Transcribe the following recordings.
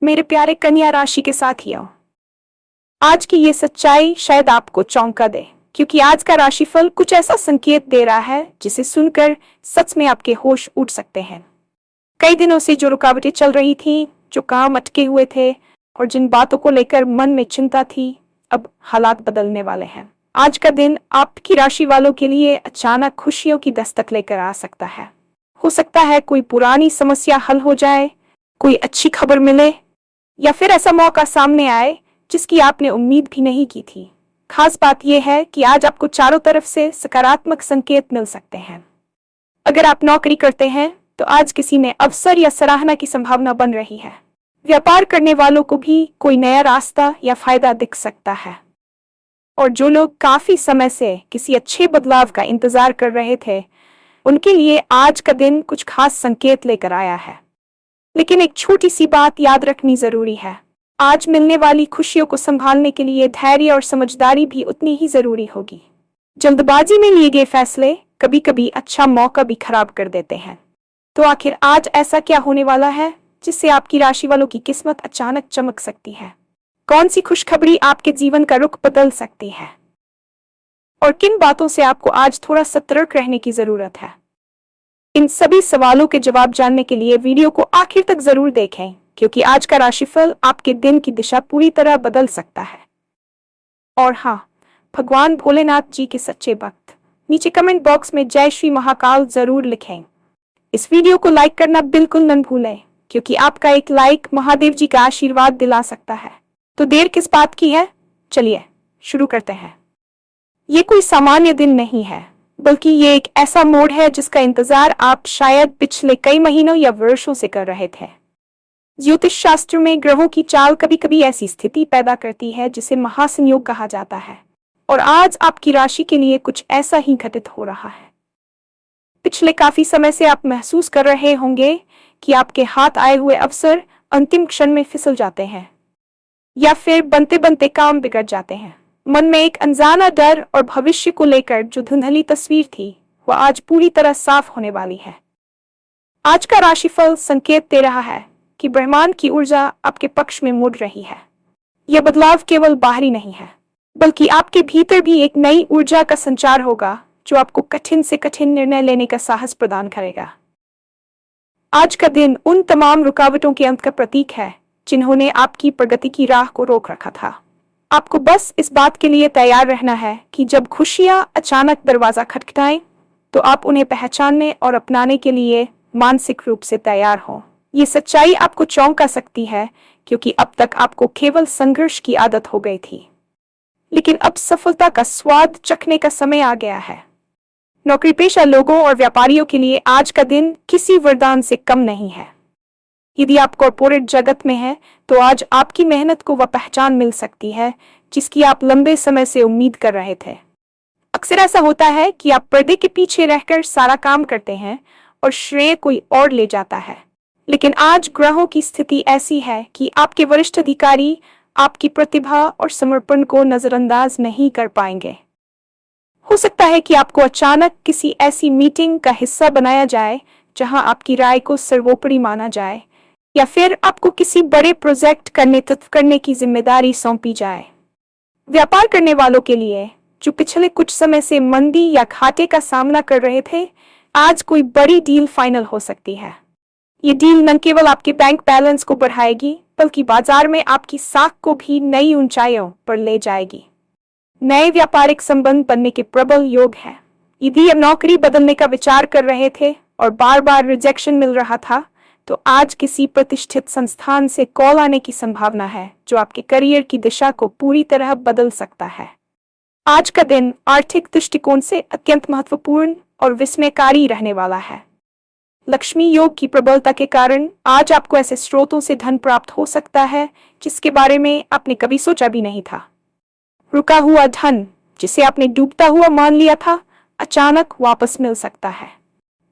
मेरे प्यारे कन्या राशि के साथियों, आज की ये सच्चाई शायद आपको चौंका दे, क्योंकि आज का राशिफल कुछ ऐसा संकेत दे रहा है जिसे सुनकर सच में आपके होश उड़ सकते हैं। कई दिनों से जो रुकावटें चल रही थीं, जो काम अटके हुए थे और जिन बातों को लेकर मन में चिंता थी, अब हालात बदलने वाले हैं। आज का दिन आपकी राशि वालों के लिए अचानक खुशियों की दस्तक लेकर आ सकता है। हो सकता है कोई पुरानी समस्या हल हो जाए, कोई अच्छी खबर मिले, या फिर ऐसा मौका सामने आए जिसकी आपने उम्मीद भी नहीं की थी। खास बात यह है कि आज आपको चारों तरफ से सकारात्मक संकेत मिल सकते हैं। अगर आप नौकरी करते हैं तो आज किसी ने अवसर या सराहना की संभावना बन रही है। व्यापार करने वालों को भी कोई नया रास्ता या फायदा दिख सकता है। और जो लोग काफी समय से किसी अच्छे बदलाव का इंतजार कर रहे थे, उनके लिए आज का दिन कुछ खास संकेत लेकर आया है। लेकिन एक छोटी सी बात याद रखनी जरूरी है। आज मिलने वाली खुशियों को संभालने के लिए धैर्य और समझदारी भी उतनी ही जरूरी होगी। जल्दबाजी में लिए गए फैसले कभी कभी अच्छा मौका भी खराब कर देते हैं। तो आखिर आज ऐसा क्या होने वाला है जिससे आपकी राशि वालों की किस्मत अचानक चमक सकती है? कौन सी खुशखबरी आपके जीवन का रुख बदल सकती है? और किन बातों से आपको आज थोड़ा सतर्क रहने की जरूरत है? इन सभी सवालों के जवाब जानने के लिए वीडियो को आखिर तक जरूर देखें, क्योंकि आज का राशिफल आपके दिन की दिशा पूरी तरह बदल सकता है। और हाँ, भगवान भोलेनाथ जी के सच्चे भक्त नीचे कमेंट बॉक्स में जय श्री महाकाल जरूर लिखें। इस वीडियो को लाइक करना बिल्कुल न भूलें, क्योंकि आपका एक लाइक महादेव जी का आशीर्वाद दिला सकता है। तो देर किस बात की है, चलिए शुरू करते हैं। ये कोई सामान्य दिन नहीं है, बल्कि ये एक ऐसा मोड़ है जिसका इंतजार आप शायद पिछले कई महीनों या वर्षों से कर रहे थे। ज्योतिष शास्त्र में ग्रहों की चाल कभी कभी ऐसी स्थिति पैदा करती है जिसे महासंयोग कहा जाता है, और आज आपकी राशि के लिए कुछ ऐसा ही घटित हो रहा है। पिछले काफी समय से आप महसूस कर रहे होंगे कि आपके हाथ आए हुए अवसर अंतिम क्षण में फिसल जाते हैं, या फिर बनते बनते काम बिगड़ जाते हैं। मन में एक अनजाना डर और भविष्य को लेकर जो धुंधली तस्वीर थी, वह आज पूरी तरह साफ होने वाली है। आज का राशिफल संकेत दे रहा है कि ब्रह्मांड की ऊर्जा आपके पक्ष में मुड़ रही है। यह बदलाव केवल बाहरी नहीं है, बल्कि आपके भीतर भी एक नई ऊर्जा का संचार होगा जो आपको कठिन से कठिन निर्णय लेने का साहस प्रदान करेगा। आज का दिन उन तमाम रुकावटों के अंत का प्रतीक है जिन्होंने आपकी प्रगति की राह को रोक रखा था। आपको बस इस बात के लिए तैयार रहना है कि जब खुशियां अचानक दरवाजा खटखटाएं, तो आप उन्हें पहचानने और अपनाने के लिए मानसिक रूप से तैयार हों। ये सच्चाई आपको चौंका सकती है, क्योंकि अब तक आपको केवल संघर्ष की आदत हो गई थी, लेकिन अब सफलता का स्वाद चखने का समय आ गया है। नौकरी पेशा लोगों और व्यापारियों के लिए आज का दिन किसी वरदान से कम नहीं है। यदि आप कॉर्पोरेट जगत में हैं, तो आज आपकी मेहनत को वह पहचान मिल सकती है जिसकी आप लंबे समय से उम्मीद कर रहे थे। अक्सर ऐसा होता है कि आप पर्दे के पीछे रहकर सारा काम करते हैं और श्रेय कोई और ले जाता है, लेकिन आज ग्रहों की स्थिति ऐसी है कि आपके वरिष्ठ अधिकारी आपकी प्रतिभा और समर्पण को नजरअंदाज नहीं कर पाएंगे। हो सकता है कि आपको अचानक किसी ऐसी मीटिंग का हिस्सा बनाया जाए जहां आपकी राय को सर्वोपरि माना जाए, या फिर आपको किसी बड़े प्रोजेक्ट का नेतृत्व करने की जिम्मेदारी सौंपी जाए। व्यापार करने वालों के लिए जो पिछले कुछ समय से मंदी या घाटे का सामना कर रहे थे, आज कोई बड़ी डील फाइनल हो सकती है। ये डील न केवल आपके बैंक बैलेंस को बढ़ाएगी, बल्कि बाजार में आपकी साख को भी नई ऊंचाइयों पर ले जाएगी। नए व्यापारिक संबंध बनने के प्रबल योग है। यदि आप नौकरी बदलने का विचार कर रहे थे और बार बार रिजेक्शन मिल रहा था, तो आज किसी प्रतिष्ठित संस्थान से कॉल आने की संभावना है जो आपके करियर की दिशा को पूरी तरह बदल सकता है। आज का दिन आर्थिक दृष्टिकोण से अत्यंत महत्वपूर्ण और विस्मयकारी रहने वाला है। लक्ष्मी योग की प्रबलता के कारण आज आपको ऐसे स्रोतों से धन प्राप्त हो सकता है जिसके बारे में आपने कभी सोचा भी नहीं था। रुका हुआ धन, जिसे आपने डूबता हुआ मान लिया था, अचानक वापस मिल सकता है।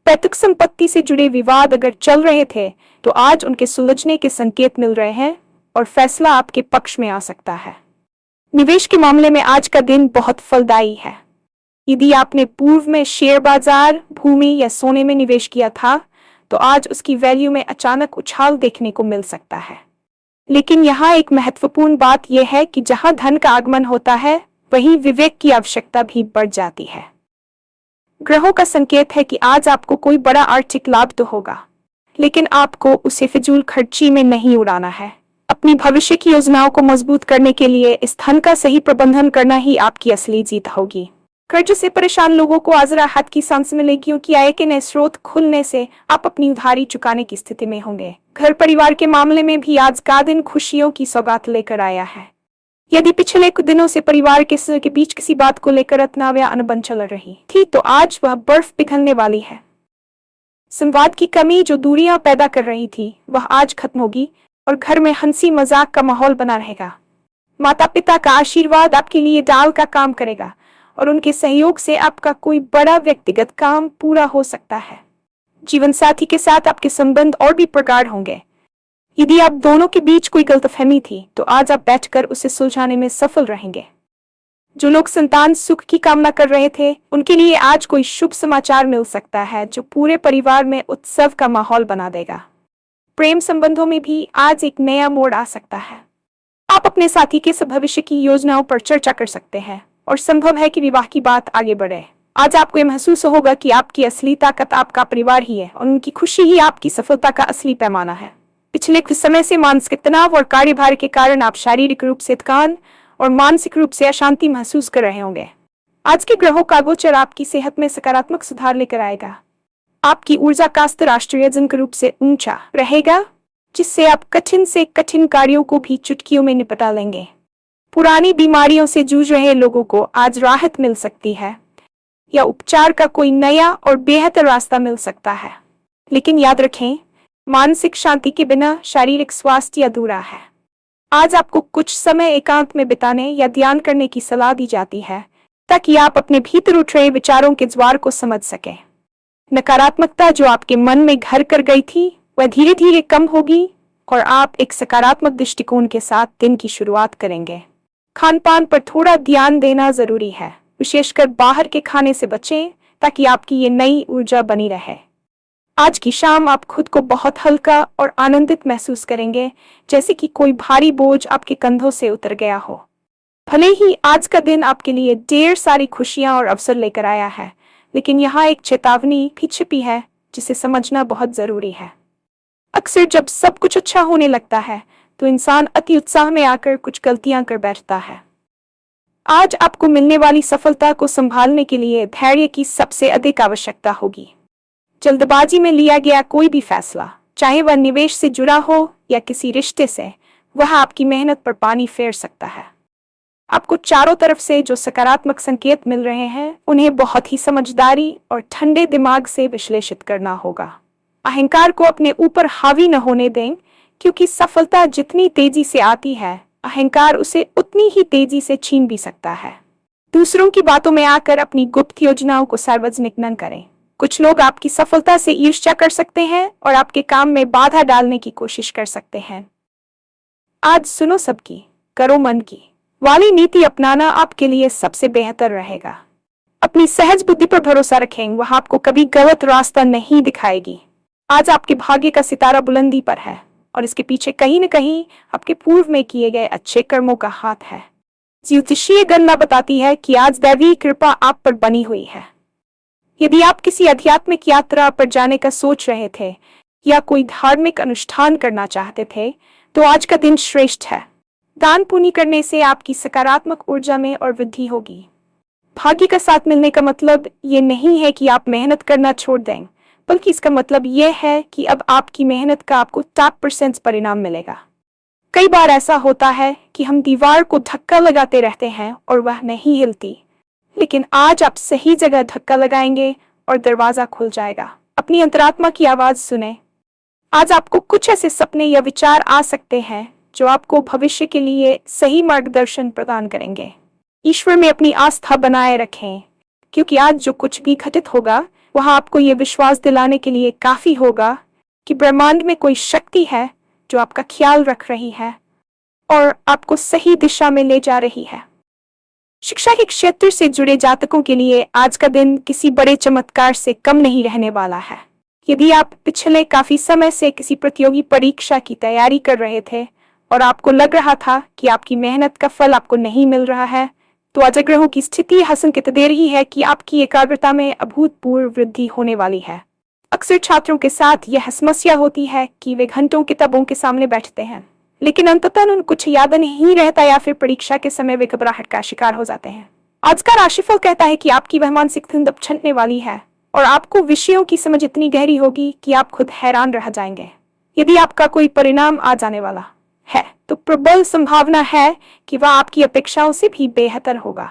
पैतृक संपत्ति से जुड़े विवाद अगर चल रहे थे, तो आज उनके सुलझने के संकेत मिल रहे हैं और फैसला आपके पक्ष में आ सकता है। निवेश के मामले में आज का दिन बहुत फलदायी है। यदि आपने पूर्व में शेयर बाजार, भूमि या सोने में निवेश किया था, तो आज उसकी वैल्यू में अचानक उछाल देखने को मिल सकता है। लेकिन यहाँ एक महत्वपूर्ण बात यह है कि जहाँ धन का आगमन होता है वहीं विवेक की आवश्यकता भी बढ़ जाती है। ग्रहों का संकेत है कि आज आपको कोई बड़ा आर्थिक लाभ तो होगा, लेकिन आपको उसे फिजूल खर्ची में नहीं उड़ाना है। अपनी भविष्य की योजनाओं को मजबूत करने के लिए इस धन का सही प्रबंधन करना ही आपकी असली जीत होगी। कर्ज से परेशान लोगों को आज राहत की सांस मिलेगी, क्योंकि आय के नए स्रोत खुलने से आप अपनी उधारी चुकाने की स्थिति में होंगे। घर परिवार के मामले में भी आज का दिन खुशियों की सौगात लेकर आया है। यदि पिछले कुछ दिनों से परिवार के बीच किसी बात को लेकर तनाव या अनबन चल रही थी, तो आज वह बर्फ पिघलने वाली है। संवाद की कमी जो दूरियां पैदा कर रही थी, वह आज खत्म होगी और घर में हंसी मजाक का माहौल बना रहेगा। माता पिता का आशीर्वाद आपके लिए ढाल का काम करेगा और उनके सहयोग से आपका कोई बड़ा व्यक्तिगत काम पूरा हो सकता है। जीवन साथी के साथ आपके संबंध और भी प्रगाढ़ होंगे। यदि आप दोनों के बीच कोई गलतफहमी थी, तो आज आप बैठकर उसे सुलझाने में सफल रहेंगे। जो लोग संतान सुख की कामना कर रहे थे, उनके लिए आज कोई शुभ समाचार मिल सकता है जो पूरे परिवार में उत्सव का माहौल बना देगा। प्रेम संबंधों में भी आज एक नया मोड़ आ सकता है। आप अपने साथी के भविष्य की योजनाओं पर चर्चा कर सकते हैं और संभव है कि विवाह की बात आगे बढ़े। आज आपको यह महसूस होगा कि आपकी असली ताकत आपका परिवार ही है और उनकी खुशी ही आपकी सफलता का असली पैमाना है। पिछले कुछ समय से मानसिक तनाव और कार्यभार के कारण आप शारीरिक रूप से थकान और मानसिक रूप से अशांति महसूस कर रहे होंगे। आज के ग्रहों का गोचर आपकी सेहत में सकारात्मक सुधार लेकर आएगा। आपकी ऊर्जा का स्तर आश्चर्यजनक रूप से ऊंचा रहेगा, जिससे आप कठिन से कठिन कार्यों को भी चुटकियों में निपटा लेंगे। पुरानी बीमारियों से जूझ रहे लोगों को आज राहत मिल सकती है या उपचार का कोई नया और बेहतर रास्ता मिल सकता है। लेकिन याद रखें, मानसिक शांति के बिना शारीरिक स्वास्थ्य अधूरा है। आज आपको कुछ समय एकांत में बिताने या ध्यान करने की सलाह दी जाती है, ताकि आप अपने भीतर उठ रहे विचारों के ज्वार को समझ सकें। नकारात्मकता जो आपके मन में घर कर गई थी, वह धीरे धीरे कम होगी और आप एक सकारात्मक दृष्टिकोण के साथ दिन की शुरुआत करेंगे। खान पान पर थोड़ा ध्यान देना जरूरी है, विशेषकर बाहर के खाने से बचें ताकि आपकी ये नई ऊर्जा बनी रहे। आज की शाम आप खुद को बहुत हल्का और आनंदित महसूस करेंगे, जैसे कि कोई भारी बोझ आपके कंधों से उतर गया हो। भले ही आज का दिन आपके लिए ढेर सारी खुशियां और अवसर लेकर आया है, लेकिन यहाँ एक चेतावनी भी छिपी है जिसे समझना बहुत जरूरी है। अक्सर जब सब कुछ अच्छा होने लगता है, तो इंसान अति उत्साह में आकर कुछ गलतियां कर बैठता है। आज आपको मिलने वाली सफलता को संभालने के लिए धैर्य की सबसे अधिक आवश्यकता होगी। जल्दबाजी में लिया गया कोई भी फैसला, चाहे वह निवेश से जुड़ा हो या किसी रिश्ते से, वह आपकी मेहनत पर पानी फेर सकता है। आपको चारों तरफ से जो सकारात्मक संकेत मिल रहे हैं, उन्हें बहुत ही समझदारी और ठंडे दिमाग से विश्लेषित करना होगा। अहंकार को अपने ऊपर हावी न होने दें, क्योंकि सफलता जितनी तेजी से आती है, अहंकार उसे उतनी ही तेजी से छीन भी सकता है। दूसरों की बातों में आकर अपनी गुप्त योजनाओं को सार्वजनिक न करें। कुछ लोग आपकी सफलता से ईर्ष्या कर सकते हैं और आपके काम में बाधा डालने की कोशिश कर सकते हैं। आज सुनो सबकी, करो मन की वाली नीति अपनाना आपके लिए सबसे बेहतर रहेगा। अपनी सहज बुद्धि पर भरोसा रखें, वह आपको कभी गलत रास्ता नहीं दिखाएगी। आज आपके भाग्य का सितारा बुलंदी पर है और इसके पीछे कहीं न कहीं आपके पूर्व में किए गए अच्छे कर्मों का हाथ है। ज्योतिषीय गणना बताती है कि आज दैवी कृपा आप पर बनी हुई है। यदि आप किसी आध्यात्मिक यात्रा पर जाने का सोच रहे थे या कोई धार्मिक अनुष्ठान करना चाहते थे, तो आज का दिन श्रेष्ठ है। दान पुण्य करने से आपकी सकारात्मक ऊर्जा में और वृद्धि होगी। भाग्य का साथ मिलने का मतलब ये नहीं है कि आप मेहनत करना छोड़ दें, बल्कि इसका मतलब यह है कि अब आपकी मेहनत का आपको 100% परिणाम मिलेगा। कई बार ऐसा होता है कि हम दीवार को धक्का लगाते रहते हैं और वह नहीं हिलती, लेकिन आज आप सही जगह धक्का लगाएंगे और दरवाजा खुल जाएगा। अपनी अंतरात्मा की आवाज सुने। आज आपको कुछ ऐसे सपने या विचार आ सकते हैं जो आपको भविष्य के लिए सही मार्गदर्शन प्रदान करेंगे। ईश्वर में अपनी आस्था बनाए रखें, क्योंकि आज जो कुछ भी घटित होगा, वह आपको ये विश्वास दिलाने के लिए काफी होगा कि ब्रह्मांड में कोई शक्ति है जो आपका ख्याल रख रही है और आपको सही दिशा में ले जा रही है। शिक्षा के क्षेत्र से जुड़े जातकों के लिए आज का दिन किसी बड़े चमत्कार से कम नहीं रहने वाला है। यदि आप पिछले काफी समय से किसी प्रतियोगी परीक्षा की तैयारी कर रहे थे और आपको लग रहा था कि आपकी मेहनत का फल आपको नहीं मिल रहा है, तो आज ग्रहों की स्थिति यह संकेत दे रही है कि आपकी एकाग्रता में अभूतपूर्व वृद्धि होने वाली है। अक्सर छात्रों के साथ यह समस्या होती है कि वे घंटों किताबों के सामने बैठते हैं, लेकिन अंततः उन्हें कुछ याद नहीं रहता या फिर परीक्षा के समय वे घबराहट का शिकार हो जाते हैं। आज का राशिफल कहता है कि आपकी वह मानसिक धुंध अब छंटने वाली है और आपको विषयों की समझ इतनी गहरी होगी कि आप खुद हैरान रह जाएंगे। यदि आपका कोई परिणाम आ जाने वाला है तो प्रबल संभावना है कि वह आपकी अपेक्षाओं से भी बेहतर होगा।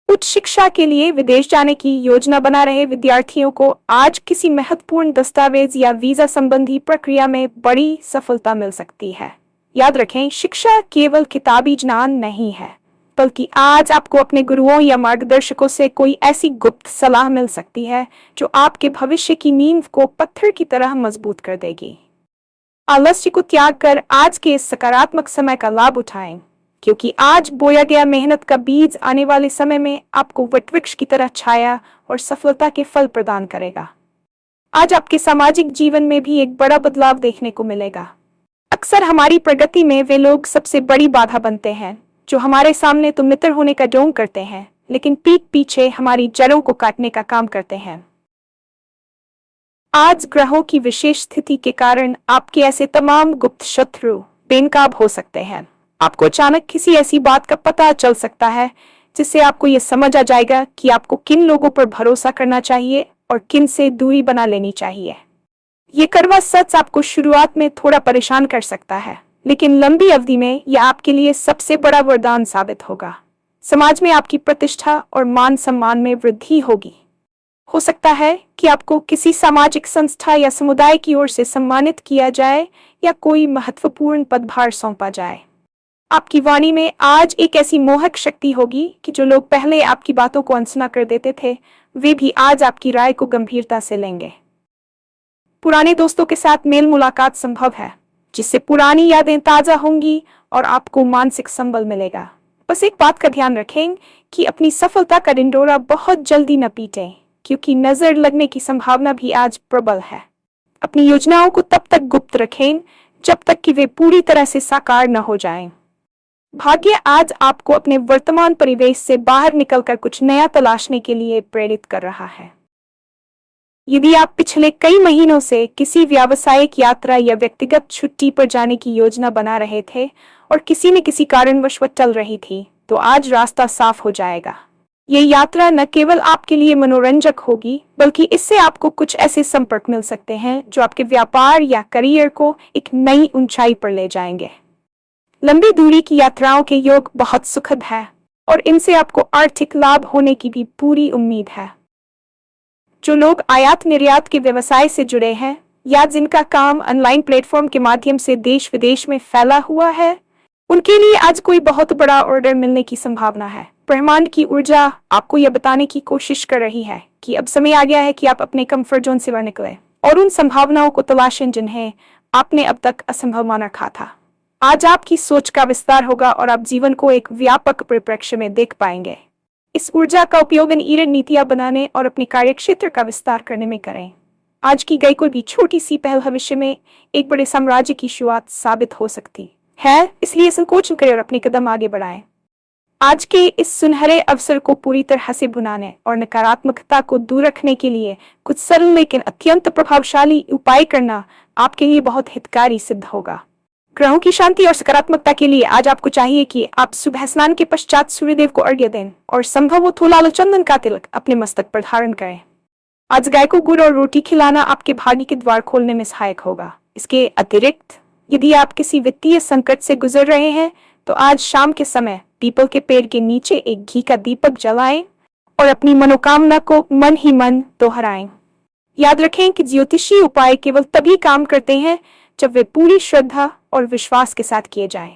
उच्च शिक्षा के लिए विदेश जाने की योजना बना रहे विद्यार्थियों को आज किसी महत्वपूर्ण दस्तावेज या वीजा संबंधी प्रक्रिया में बड़ी सफलता मिल सकती है। याद रखें, शिक्षा केवल किताबी ज्ञान नहीं है, बल्कि आज आपको अपने गुरुओं या मार्गदर्शकों से कोई ऐसी गुप्त सलाह मिल सकती है जो आपके भविष्य की नींव को पत्थर की तरह मजबूत कर देगी। आलस्य को त्याग कर आज के इस सकारात्मक समय का लाभ उठाएं, क्योंकि आज बोया गया मेहनत का बीज आने वाले समय में आपको वटवृक्ष की तरह छाया और सफलता के फल प्रदान करेगा। आज आपके सामाजिक जीवन में भी एक बड़ा बदलाव देखने को मिलेगा। अक्सर हमारी प्रगति में वे लोग सबसे बड़ी बाधा बनते हैं जो हमारे सामने तो मित्र होने का ढोंग करते हैं, लेकिन पीठ पीछे हमारी जड़ों को काटने का काम करते हैं। आज ग्रहों की विशेष स्थिति के कारण आपके ऐसे तमाम गुप्त शत्रु बेनकाब हो सकते हैं। आपको अचानक किसी ऐसी बात का पता चल सकता है जिससे आपको यह समझ आ जाएगा कि आपको किन लोगों पर भरोसा करना चाहिए और किन से दूरी बना लेनी चाहिए। ये कड़वा सच आपको शुरुआत में थोड़ा परेशान कर सकता है, लेकिन लंबी अवधि में यह आपके लिए सबसे बड़ा वरदान साबित होगा। समाज में आपकी प्रतिष्ठा और मान सम्मान में वृद्धि होगी। हो सकता है कि आपको किसी सामाजिक संस्था या समुदाय की ओर से सम्मानित किया जाए या कोई महत्वपूर्ण पदभार सौंपा जाए। आपकी वाणी में आज एक ऐसी मोहक शक्ति होगी कि जो लोग पहले आपकी बातों को अनसुना कर देते थे, वे भी आज आपकी राय को गंभीरता से लेंगे। पुराने दोस्तों के साथ मेल मुलाकात संभव है, जिससे पुरानी यादें ताजा होंगी और आपको मानसिक संबल मिलेगा। बस एक बात का ध्यान रखें कि अपनी सफलता का ढिंढोरा बहुत जल्दी न पीटें, क्योंकि नजर लगने की संभावना भी आज प्रबल है। अपनी योजनाओं को तब तक गुप्त रखें जब तक कि वे पूरी तरह से साकार न हो जाएं। भाग्य आज आपको अपने वर्तमान परिवेश से बाहर निकलकर कुछ नया तलाशने के लिए प्रेरित कर रहा है। यदि आप पिछले कई महीनों से किसी व्यावसायिक यात्रा या व्यक्तिगत छुट्टी पर जाने की योजना बना रहे थे और किसी न किसी कारणवश वह टल रही थी, तो आज रास्ता साफ हो जाएगा। ये यात्रा न केवल आपके लिए मनोरंजक होगी, बल्कि इससे आपको कुछ ऐसे संपर्क मिल सकते हैं जो आपके व्यापार या करियर को एक नई ऊंचाई पर ले जाएंगे। लंबी दूरी की यात्राओं के योग बहुत सुखद है और इनसे आपको आर्थिक लाभ होने की भी पूरी उम्मीद है। जो लोग आयात निर्यात के व्यवसाय से जुड़े हैं या जिनका काम ऑनलाइन प्लेटफॉर्म के माध्यम से देश विदेश में फैला हुआ है, उनके लिए आज कोई बहुत बड़ा ऑर्डर मिलने की संभावना है। ब्रह्मांड की ऊर्जा आपको यह बताने की कोशिश कर रही है कि अब समय आ गया है कि आप अपने कंफर्ट जोन से बाहर निकले और उन संभावनाओं को तलाशें जिन्हें आपने अब तक असंभव मान रखा था। आज आपकी सोच का विस्तार होगा और आप जीवन को एक व्यापक परिप्रेक्ष्य में देख पाएंगे। इस ऊर्जा का उपयोग इन नीतियां बनाने और अपने कार्यक्षेत्र का विस्तार करने में करें। आज की गई कोई भी छोटी सी पहल भविष्य में एक बड़े साम्राज्य की शुरुआत साबित हो सकती है, इसलिए संकोच न करें और अपने कदम आगे बढ़ाएं। आज के इस सुनहरे अवसर को पूरी तरह से भुनाने और नकारात्मकता को दूर रखने के लिए कुछ सरल लेकिन अत्यंत प्रभावशाली उपाय करना आपके लिए बहुत हितकारी सिद्ध होगा। ग्रहों की शांति और सकारात्मकता के लिए आज आपको चाहिए कि आप सुबह स्नान के पश्चात सूर्यदेव को अर्घ्य दें और संभव हो तो लाल चंदन का तिलक अपने मस्तक पर धारण करें। आज गाय को गुड़ और रोटी खिलाना आपके भाग्य के द्वार खोलने में सहायक होगा। इसके अतिरिक्त यदि आप किसी वित्तीय संकट से गुजर रहे हैं तो आज शाम के समय पीपल के पेड़ के नीचे एक घी का दीपक जलाएं और अपनी मनोकामना को मन ही मन दोहराएं। याद रखें कि ज्योतिषी उपाय केवल तभी काम करते हैं जब वे पूरी श्रद्धा और विश्वास के साथ किए जाएं।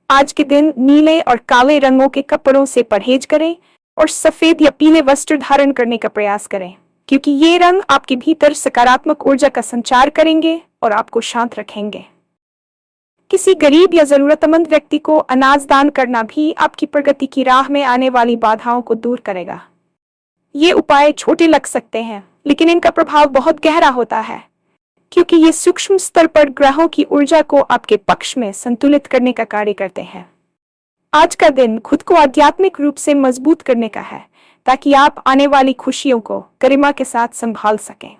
आज के दिन नीले और काले रंगों के कपड़ों से परहेज करें और सफेद या पीले वस्त्र धारण करने का प्रयास करें, क्योंकि ये रंग आपके भीतर सकारात्मक ऊर्जा का संचार करेंगे और आपको शांत रखेंगे। किसी गरीब या जरूरतमंद व्यक्ति को अनाज दान करना भी आपकी प्रगति की राह में आने वाली बाधाओं को दूर करेगा। ये उपाय छोटे लग सकते हैं, लेकिन इनका प्रभाव बहुत गहरा होता है। क्योंकि ये सूक्ष्म स्तर पर ग्रहों की ऊर्जा को आपके पक्ष में संतुलित करने का कार्य करते हैं। आज का दिन खुद को आध्यात्मिक रूप से मजबूत करने का है, ताकि आप आने वाली खुशियों को गरिमा के साथ संभाल सकें।